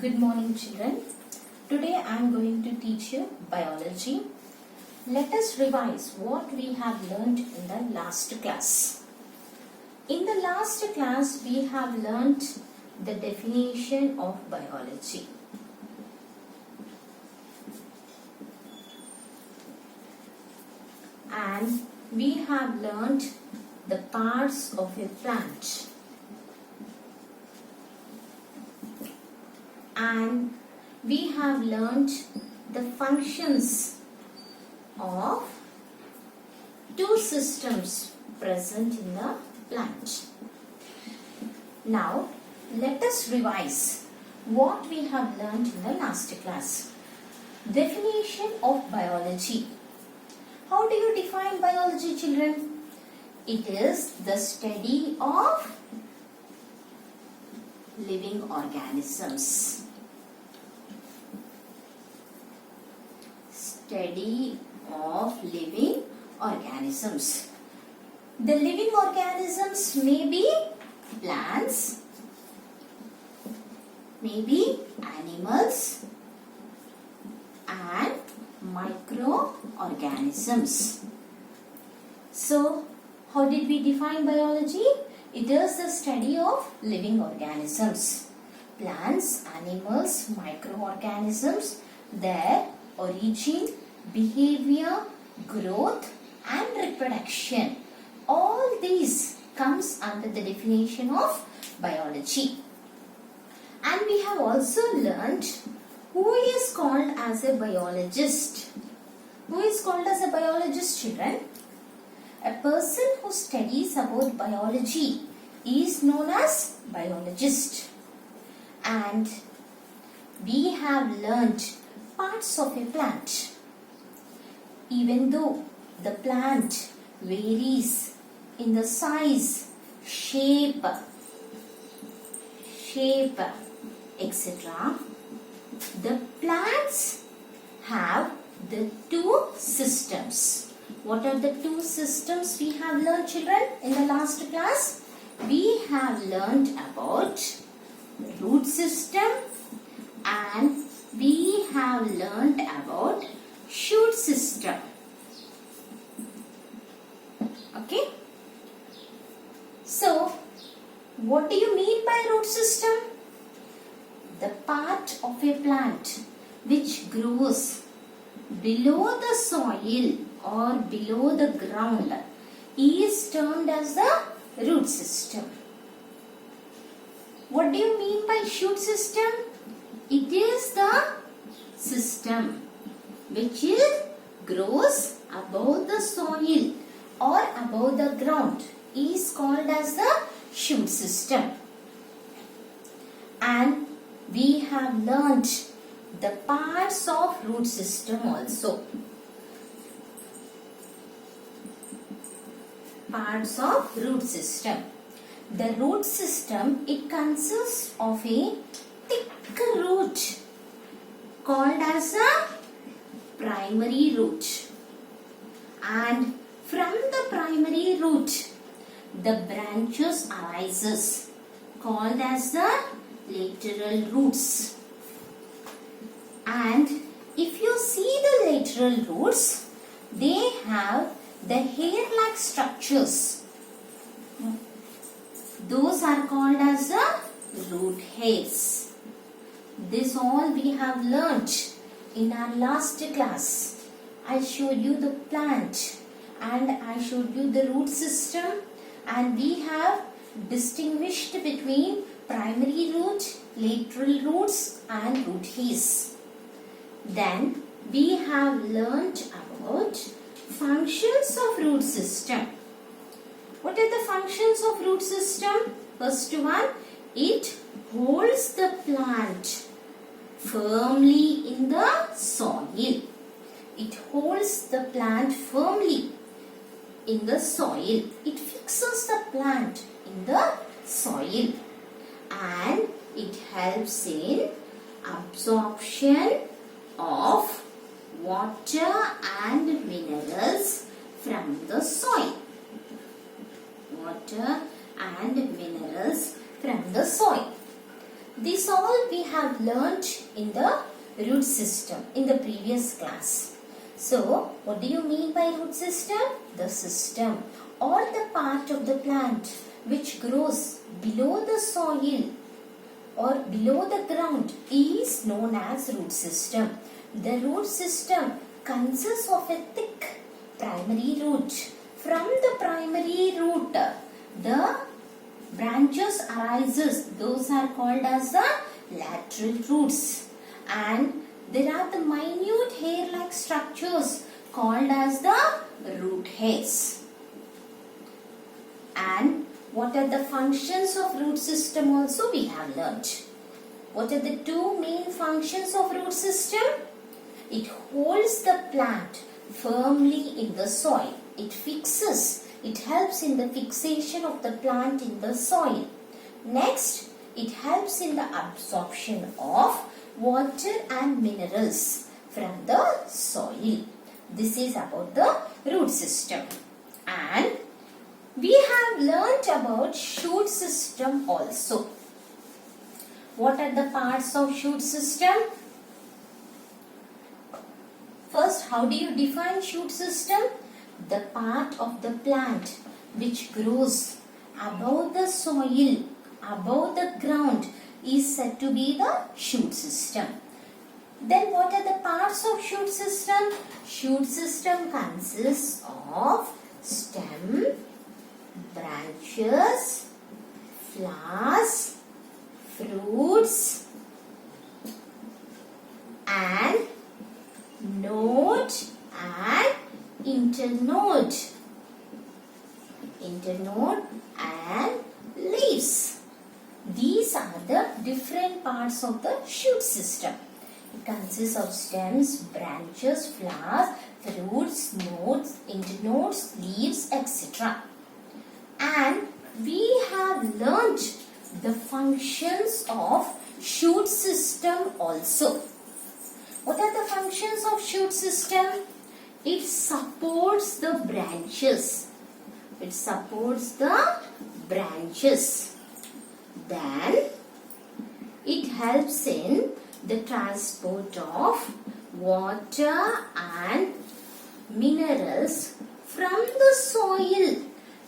Good morning, children. Today I am going to teach you biology. Let us revise what we have learned in the last class. In the last class, we have learnt the definition of biology. And we have learnt the parts of a plant. And we have learnt the functions of two systems present in the plant. Now, let us revise what we have learnt in the last class. Definition of biology. How do you define biology, children? It is the study of living organisms. Study of living organisms. The living organisms may be plants, may be animals, and microorganisms. So, how did we define biology? It is the study of living organisms. Plants, animals, microorganisms, their origin, behavior, growth and reproduction. All these comes under the definition of biology. And we have also learnt who is called as a biologist. Who is called as a biologist, children? A person who studies about biology is known as biologist. And we have learnt parts of a plant. Even though the plant varies in the size, shape, etc., the plants have the two systems. What are the two systems we have learned, children, in the last class? We have learned about the root system and we have learned about shoot system. Okay? So, what do you mean by root system? The part of a plant which grows below the soil or below the ground is termed as the root system. What do you mean by shoot system? It is the system which grows above the soil or above the ground is called as the shoot system. And we have learnt the parts of root system also. Parts of root system. The root system, it consists of a thick root called as a primary root. And from the primary root, the branches arises called as the lateral roots. And if you see the lateral roots, they have the hair-like structures. Those are called as the root hairs. This all we have learnt in our last class. I showed you the plant and I showed you the root system, and we have distinguished between primary root, lateral roots and root hairs. Then we have learnt about functions of root system. What are the functions of root system? First one, it holds the plant firmly in the soil. It holds the plant firmly in the soil. It fixes the plant in the soil. And it helps in absorption of water and minerals from the soil. Water and minerals from the soil. This all we have learnt in the root system in the previous class. So, what do you mean by root system? The system or the part of the plant which grows below the soil or below the ground is known as root system. The root system consists of a thick primary root. From the primary root, the branches arises. Those are called as the lateral roots. And there are the minute hair-like structures called as the root hairs. And what are the functions of root system also we have learnt. What are the two main functions of root system? It holds the plant firmly in the soil. It helps in the fixation of the plant in the soil. Next, it helps in the absorption of water and minerals from the soil. This is about the root system. And we have learnt about shoot system also. What are the parts of shoot system? First, how do you define shoot system? The part of the plant which grows above the soil, above the ground is said to be the shoot system. Then what are the parts of shoot system? Shoot system consists of stem, branches, flowers, fruits and node and internode and leaves. These are the different parts of the shoot system. It consists of stems, branches, flowers, fruits, nodes, internodes, leaves, etc. And we have learnt the functions of shoot system also. What are the functions of shoot system? It supports the branches. It supports the branches. Then it helps in the transport of water and minerals from the soil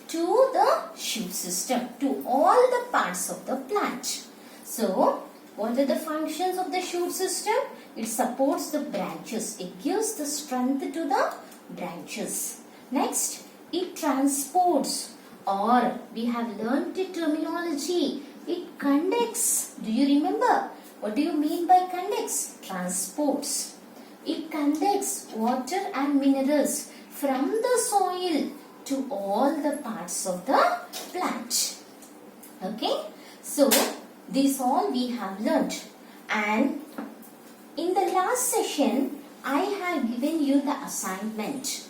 to the shoot system, to all the parts of the plant. So, what are the functions of the shoot system? It supports the branches. It gives the strength to the branches. Next, it transports, or we have learnt the terminology. It conducts. Do you remember? What do you mean by conducts? Transports. It conducts water and minerals from the soil to all the parts of the plant. Okay? So, this all we have learnt. And in the last session, I have given you the assignment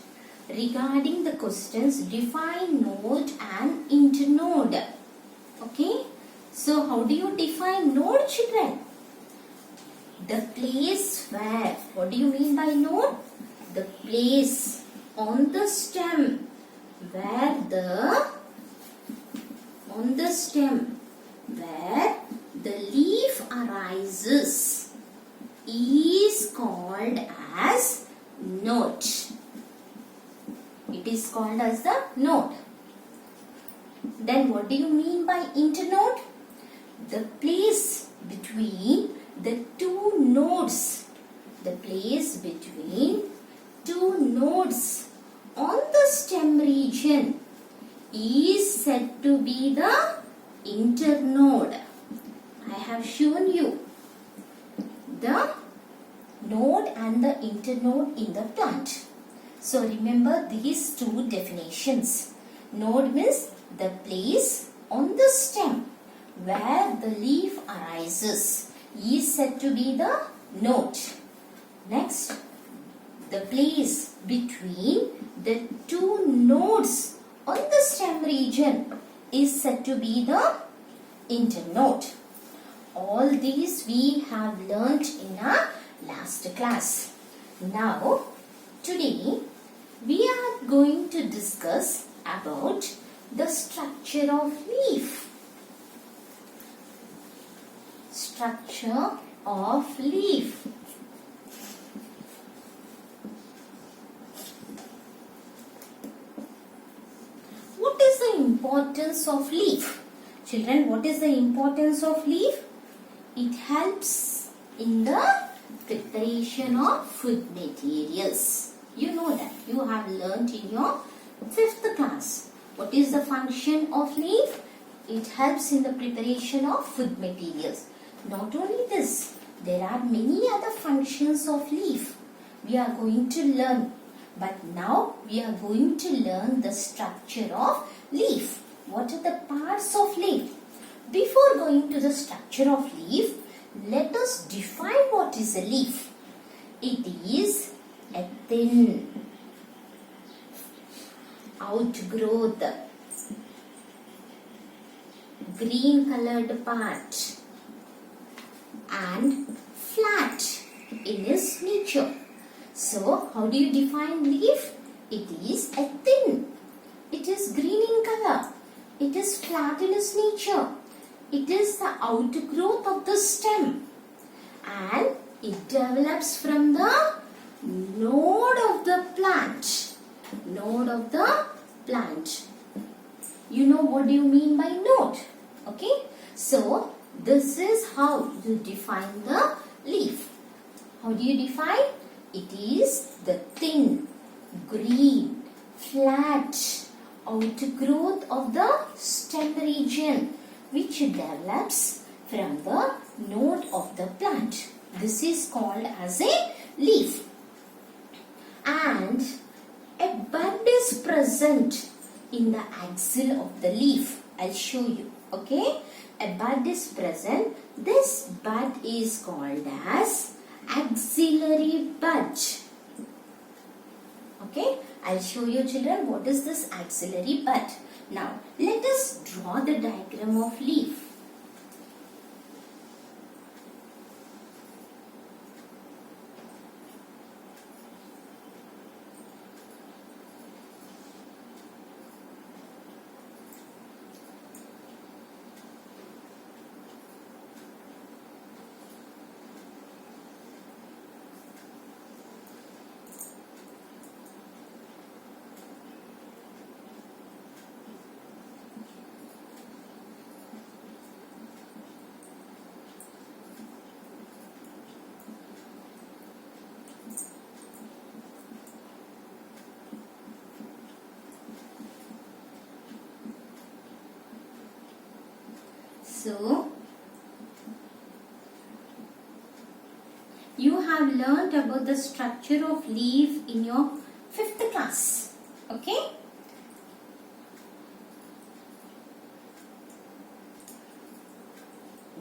regarding the questions define node and internode. Okay? So, how do you define node, children? The place where, what do you mean by node? The place on the stem where the leaf arises is called as node. It is called as the node. Then what do you mean by internode? The place between the two nodes. The place between two nodes on the stem region is said to be the internode. I have shown you the node and the internode in the plant. So remember these two definitions. Node means the place on the stem where the leaf arises is said to be the node. Next, the place between the two nodes on the stem region is said to be the internode. All these we have learnt in our last class. Now, today we are going to discuss about the structure of leaf. structure of leaf. What is the importance of leaf? Children, what is the importance of leaf? It helps in the preparation of food materials. You know that. You have learnt in your 5th class. What is the function of leaf? It helps in the preparation of food materials. Not only this, there are many other functions of leaf we are going to learn. But now we are going to learn the structure of leaf. What are the parts of leaf? Before going to the structure of leaf, let us define what is a leaf. It is a thin outgrowth, green colored part and flat in its nature. So, how do you define leaf? It is a thin. It is green in color. It is flat in its nature. It is the outgrowth of the stem. And it develops from the node of the plant. Node of the plant. You know what do you mean by node? Okay. So, this is how you define the leaf. How do you define? It is the thin, green, flat outgrowth of the stem region which develops from the node of the plant. This is called as a leaf. And a bud is present in the axil of the leaf. I'll show you. Okay? A bud is present. This bud is called as axillary bud. Okay, I'll show you children what is this axillary bud. Now, let us draw the diagram of leaf. So, you have learnt about the structure of leaf in your 5th class. Okay?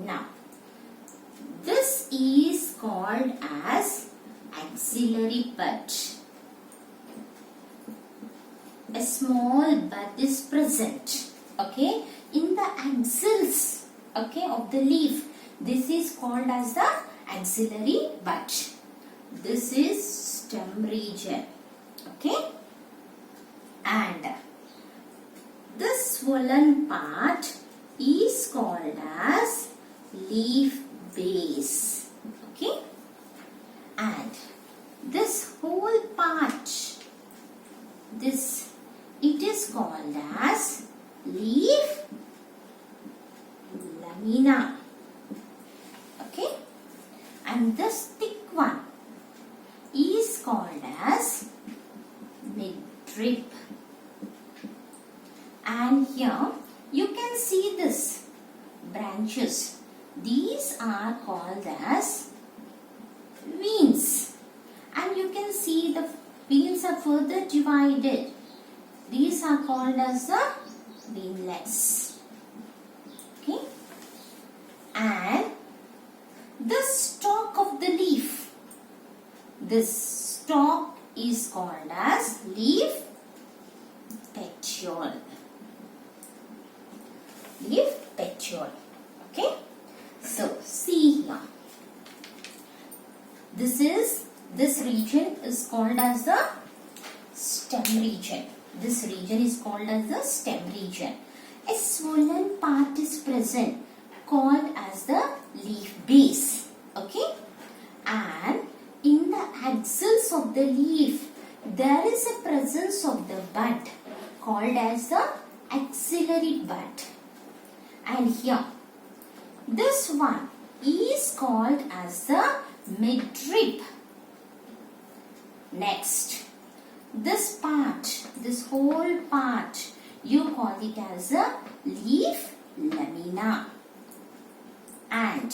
Now, this is called as axillary bud. A small bud is present. Okay? In the axils, okay, of the leaf. This is called as the axillary bud. This is stem region. Okay? And this swollen part is called as leaf base. Okay? And this whole part, it is called as leaf lamina. Okay? And this thick one is called as midrib. And here you can see this branches. These are called as veins. And you can see the veins are further divided. These are called as the veinlets. Okay? And the stalk of the leaf. This stalk is called as leaf petiole. Leaf petiole. Okay? So, see here. This region is called as the stem region. This region is called as the stem region. A swollen part is present called as the leaf base. Okay, and in the axils of the leaf there is a presence of the bud called as the axillary bud. And here this one is called as the midrib. Next, this part, this whole part, you call it as a leaf lamina. And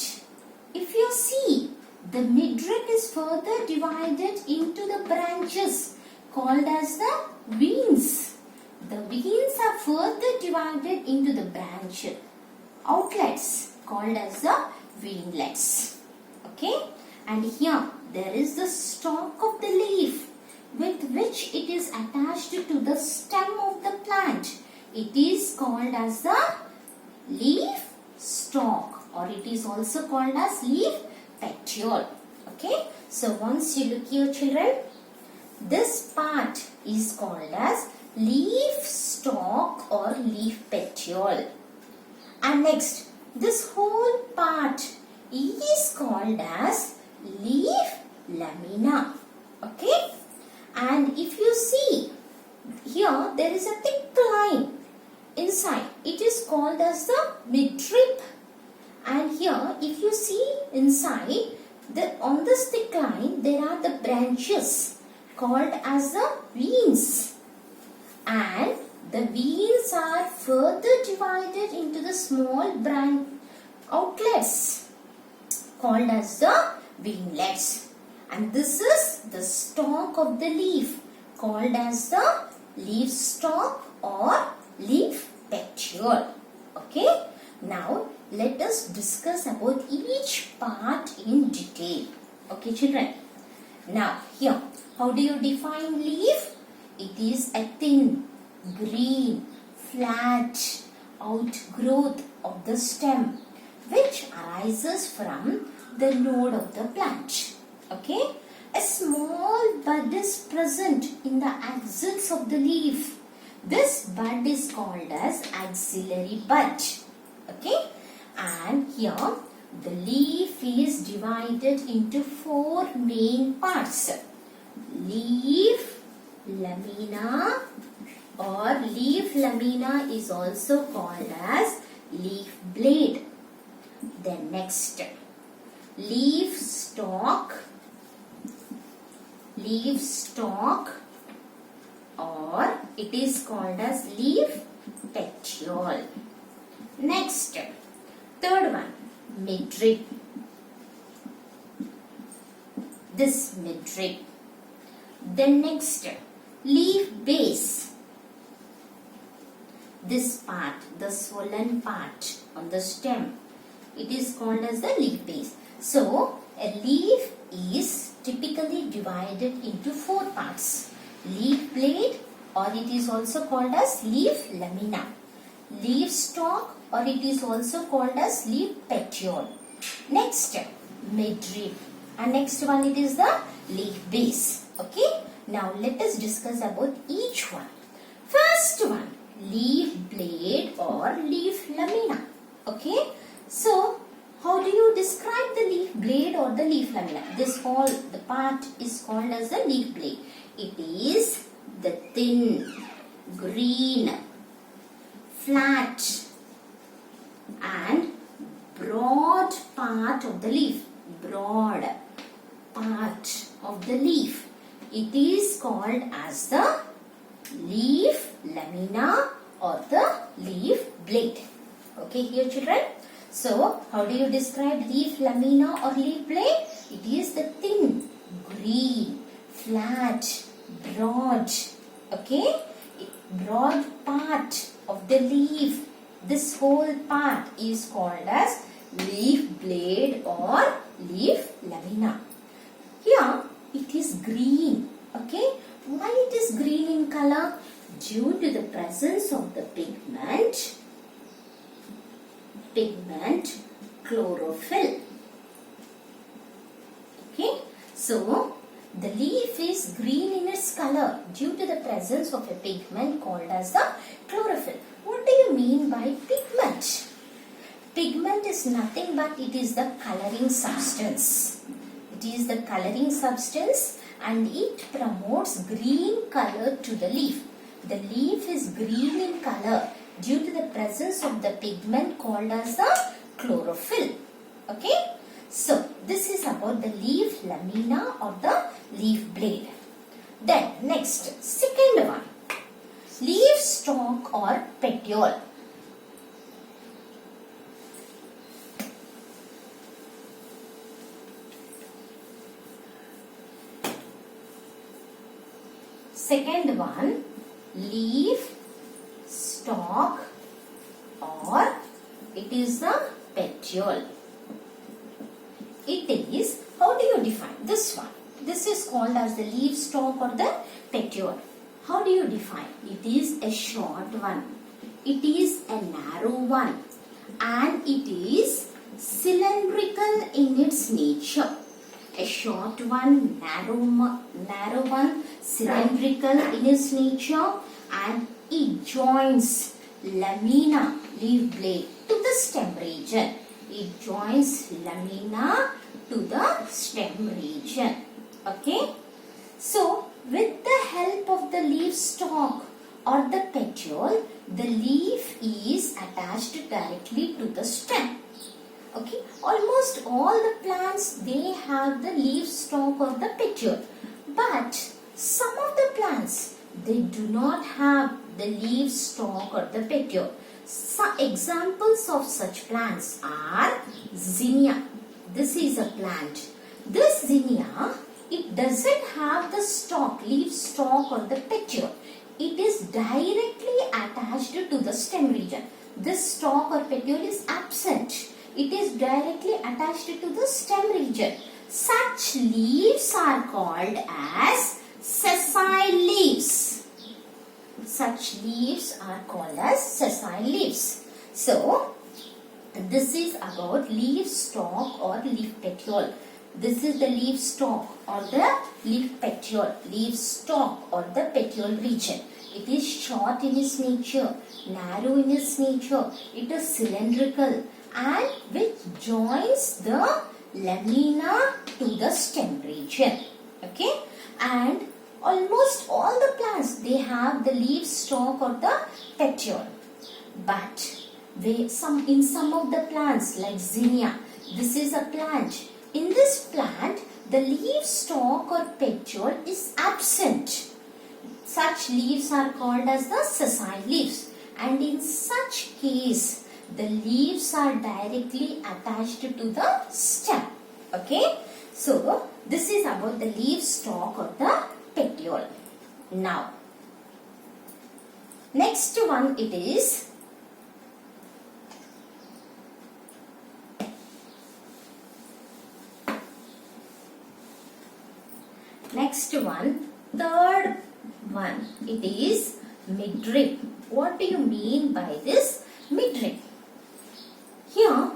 if you see, the midrib is further divided into the branches called as the veins. The veins are further divided into the branch outlets called as the veinlets. Okay, and here there is the stalk of the leaf with which it is attached to the stem of the plant. It is called as the leaf stalk, or it is also called as leaf petiole. Okay, so once you look here children, this part is called as leaf stalk or leaf petiole. And next, this whole part is called as leaf lamina. Okay, and if you see here, there is a thick line inside. It is called as the midrib. And here, if you see inside, on this thick line, there are the branches called as the veins. And the veins are further divided into the small branch outlets called as the veinlets. And this is the stalk of the leaf called as the leaf stalk or leaf petiole. Okay, now let us discuss about each part in detail. Okay children, now here, how do you define leaf? It is a thin, green, flat outgrowth of the stem which arises from the node of the plant. Okay, a small bud is present in the axils of the leaf. This bud is called as axillary bud. Okay, and here the leaf is divided into four main parts: leaf lamina, or leaf lamina is also called as leaf blade. Then next, leaf stalk, or it is called as leaf petiole. Next, third one, midrib. This midrib. Then next, leaf base. This part, the swollen part on the stem, it is called as the leaf base. So, a leaf is typically divided into four parts: leaf blade, or it is also called as leaf lamina; leaf stalk, or it is also called as leaf petiole. Next, midrib, and next one it is the leaf base. Okay, now let us discuss about each one. First one, leaf blade or leaf lamina. Okay, so how do you describe the leaf blade or the leaf lamina? This whole the part is called as the leaf blade. It is the thin, green, flat and broad part of the leaf. Broad part of the leaf. It is called as the leaf lamina or the leaf blade. Okay here children. So how do you describe leaf lamina or leaf blade? It is the thin, green, flat, broad, okay, broad part of the leaf. This whole part is called as leaf blade or leaf lamina. Here it is green. Okay, why it is green in color? Due to the presence of the pigment chlorophyll. Okay, so the leaf is green in its color due to the presence of a pigment called as the chlorophyll. What do you mean by pigment? Pigment pigment is nothing but it is the coloring substance. It is the coloring substance and it promotes green color to the leaf. The leaf is green in color due to the presence of the pigment called as the chlorophyll. Okay. So, this is about the leaf lamina or the leaf blade. Then, next, second one. Leaf stalk or petiole. Second one, leaf stalk or it is the petiole. It is, how do you define this one? This is called as the leaf stalk or the petiole. How do you define? It is a short one. It is a narrow one. And it is cylindrical in its nature. A short one, narrow one, cylindrical in its nature, and it joins lamina, leaf blade, to the stem region. It joins lamina to the stem region. Okay. So, with the help of the leaf stalk or the petiole, the leaf is attached directly to the stem. Okay, almost all the plants, they have the leaf stalk or the petiole. But some of the plants, they do not have the leaf stalk or the petiole. Some examples of such plants are zinnia. This is a plant. This zinnia, it doesn't have the stalk, leaf stalk or the petiole. It is directly attached to the stem region. This stalk or petiole is absent. It is directly attached to the stem region. Such leaves are called as sessile leaves. Such leaves are called as sessile leaves. So, this is about leaf stalk or leaf petiole. This is the leaf stalk or the leaf petiole. Leaf stalk or the petiole region. It is short in its nature, narrow in its nature. It is cylindrical and which joins the lamina to the stem region. Okay. And almost all the plants, they have the leaf stalk or the petiole. But in some of the plants like zinnia, this is a plant. In this plant, the leaf stalk or petiole is absent. Such leaves are called as the sessile leaves. And in such case, the leaves are directly attached to the stem. Okay. So, this is about the leaf stalk or the petiole. Now, next one it is third one, it is midrib. What do you mean by this midrib? Here,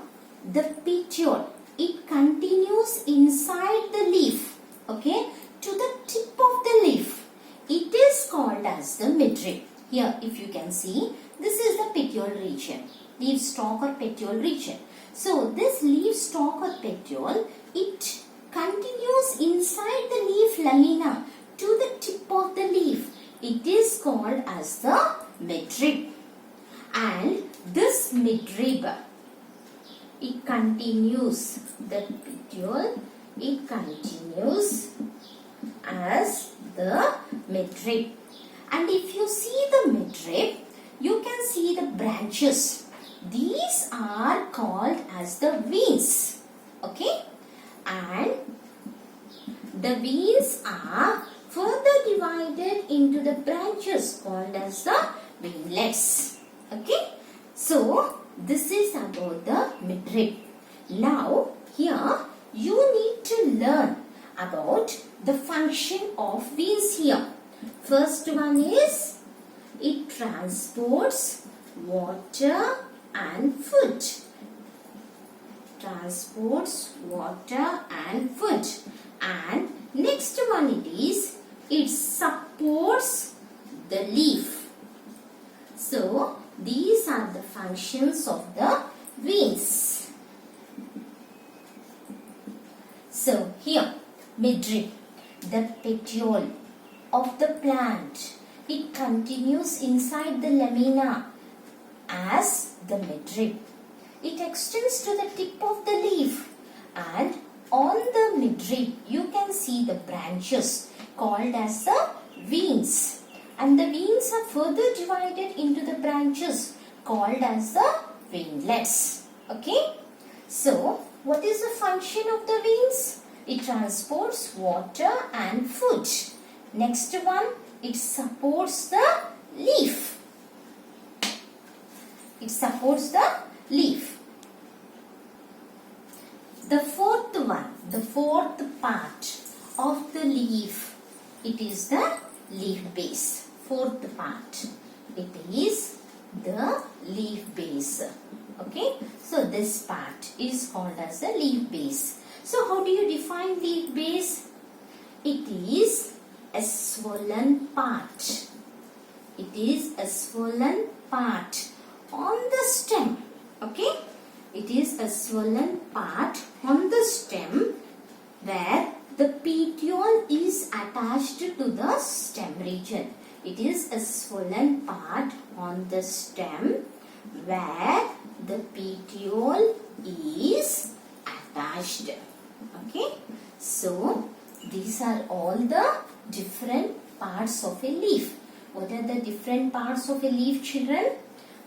the petiole, it continues inside the leaf, okay, to the tip of the leaf. It is called as the midrib. Here, if you can see, this is the petiole region, leaf stalk or petiole region. So, this leaf stalk or petiole, it continues inside the leaf lamina to the tip of the leaf. It is called as the midrib. And this midrib, it continues, the petiole, it continues as the midrib. And if you see the midrib, you can see the branches. These are called as the veins. Okay. And the veins are further divided into the branches called as the veinlets. Okay. So, this is about the midrib. Now, here you need to learn about the function of veins here. First one is, it transports water and food. Transports water and food. And next one it is, it supports the leaf. So, these are the functions of the veins. So here, midrib, the petiole of the plant. It continues inside the lamina as the midrib. It extends to the tip of the leaf, and on the midrib you can see the branches called as the veins, and the veins are further divided into the branches called as the veinlets. Okay, so what is the function of the veins? It transports water and food. Next one, it supports the leaf. It supports the leaf. The fourth one, the fourth part of the leaf, it is the leaf base. Fourth part, it is the leaf base. Okay, so this part is called as the leaf base. So how do you define leaf base? It is a swollen part. It is a swollen part on the stem. Okay, it is a swollen part on the stem where the petiole is attached to the stem region. It is a swollen part on the stem where the petiole is attached. Okay, so these are all the different parts of a leaf. What are the different parts of a leaf, children?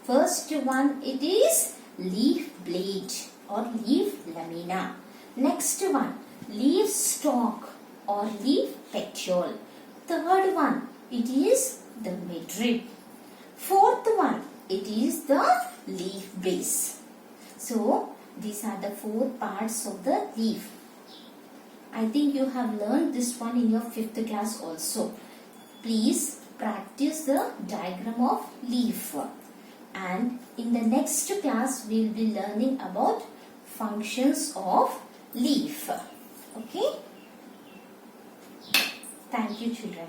First one, it is leaf blade or leaf lamina. Next one, leaf stalk or leaf petiole. Third one, it is the midrib. Fourth one, it is the leaf base. So these are the four parts of the leaf. I think you have learned this one in your 5th class also. Please practice the diagram of leaf. And in the next class we will be learning about functions of leaf. Okay? Thank you, children.